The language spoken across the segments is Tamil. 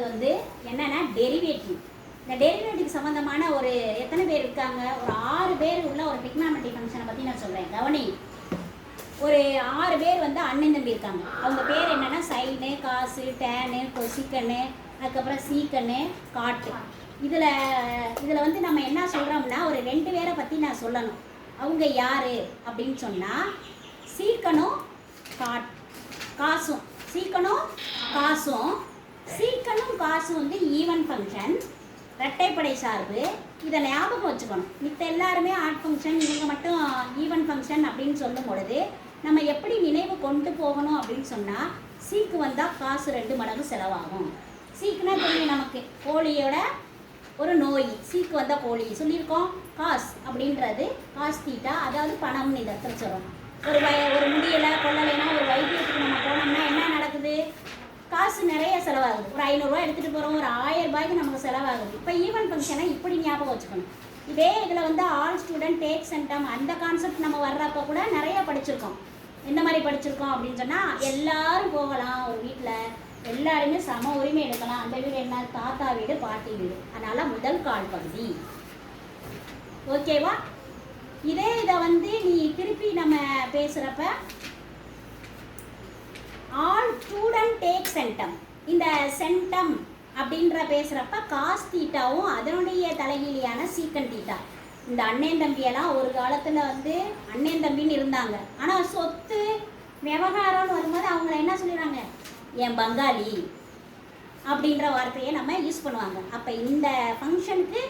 வந்து என்னென்னா டெரிவேட்டிவ். இந்த டெரிவேட்டிவ் சம்மந்தமான ஒரு எத்தனை பேர் இருக்காங்க? ஒரு 6 பேர் உள்ள ஒரு டிக்னாமெட்ரிக் ஃபங்க்ஷனை பற்றி நான் சொல்கிறேன். கவனி, ஒரு 6 பேர் வந்து அண்ணன் தம்பி இருக்காங்க. அவங்க பேர் என்னென்னா சைனு, காசு, டேனு, கொசிக்கனு, அதுக்கப்புறம் சீக்கனு, காட்டு. இதில் வந்து நம்ம என்ன சொல்கிறோம்னா ஒரு 2 பேரை பற்றி நான் சொல்லணும். அவங்க யார் அப்படின்னு சொன்னால் சீக்கனும் காசும். சீக்கனும் காசும் வந்து ஈவன் ஃபங்க்ஷன், இரட்டைப்படை சார்பு. இதை ஞாபகம் வச்சுக்கணும். மித்த எல்லாருமே ஆட் ஃபங்க்ஷன், இவங்க மட்டும் ஈவன் ஃபங்க்ஷன் அப்படின்னு சொல்லும் பொழுது நம்ம எப்படி நினைவு கொண்டு போகணும் அப்படின்னு சொன்னால் சீக்கு வந்தால் காசு 2 மடங்கு செலவாகும். சீக்குனா தெரியும் நமக்கு, கோழியோட ஒரு நோய். சீக்கு வந்தால் கோழி சொல்லியிருக்கோம். காசு அப்படின்றது காஸ் தீட்டா, அதாவது பணம்னு இந்த இடத்துல சொல்கிறோம். ஒரு முடியலை கொள்ளலைன்னா ஒரு வைத்தியத்துக்கு நம்ம போனோம்னா என்ன நடக்குது? காசு நிறைய செலவாகுது. ஒரு 500 ரூபா எடுத்துகிட்டு போகிறோம், ஒரு 1000 ரூபாய்க்கு நமக்கு செலவாகுது. இப்போ ஈவன் ஃபங்க்ஷனை இப்படி ஞாபகம் வச்சுக்கணும். இதே இதில் வந்து ஆல் ஸ்டூடெண்ட் டேக் சென்டம் அந்த கான்செப்ட் நம்ம வர்றப்போ கூட நிறைய படிச்சிருக்கோம். எந்த மாதிரி படிச்சிருக்கோம் அப்படின்னு சொன்னால் எல்லாரும் போகலாம் ஒரு வீட்டில், எல்லாருமே சம உரிமை எடுக்கலாம். அந்த வீடு என்ன? தாத்தா வீடு, பாட்டி வீடு. அதனால் முதல் கால் பகுதி. ஓகேவா? இதை வந்து நீ திருப்பி நம்ம பேசுகிறப்ப ஆல் ஸ்டூடெண்ட் டேக் சென்டம், இந்த சென்டம் அப்படின்ற பேசுகிறப்ப காஸ் தீட்டாவும் அதனுடைய தலைகீழியான சீக்கன் தீட்டா. இந்த அண்ணன் தம்பியெல்லாம் ஒரு காலத்தில் வந்து அண்ணன் தம்பின்னு இருந்தாங்க. ஆனால் சொத்து விவகாரம்னு வரும்போது அவங்கள என்ன சொல்லிடுறாங்க? என் பங்காளி அப்படின்ற வார்த்தையை நம்ம யூஸ் பண்ணுவாங்க. அப்போ இந்த ஃபங்க்ஷனுக்கு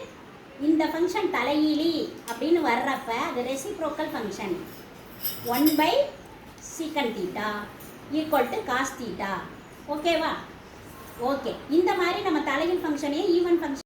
இந்த ஃபங்க்ஷன் தலைகீழி அப்படின்னு வர்றப்ப அது reciprocal function. 1/sec theta equal to cos theta. ஓகேவா? ஓகே. இந்த மாதிரி நம்ம தலைகீழ் ஃபங்க்ஷனே ஈவன் ஃபங்க்ஷன்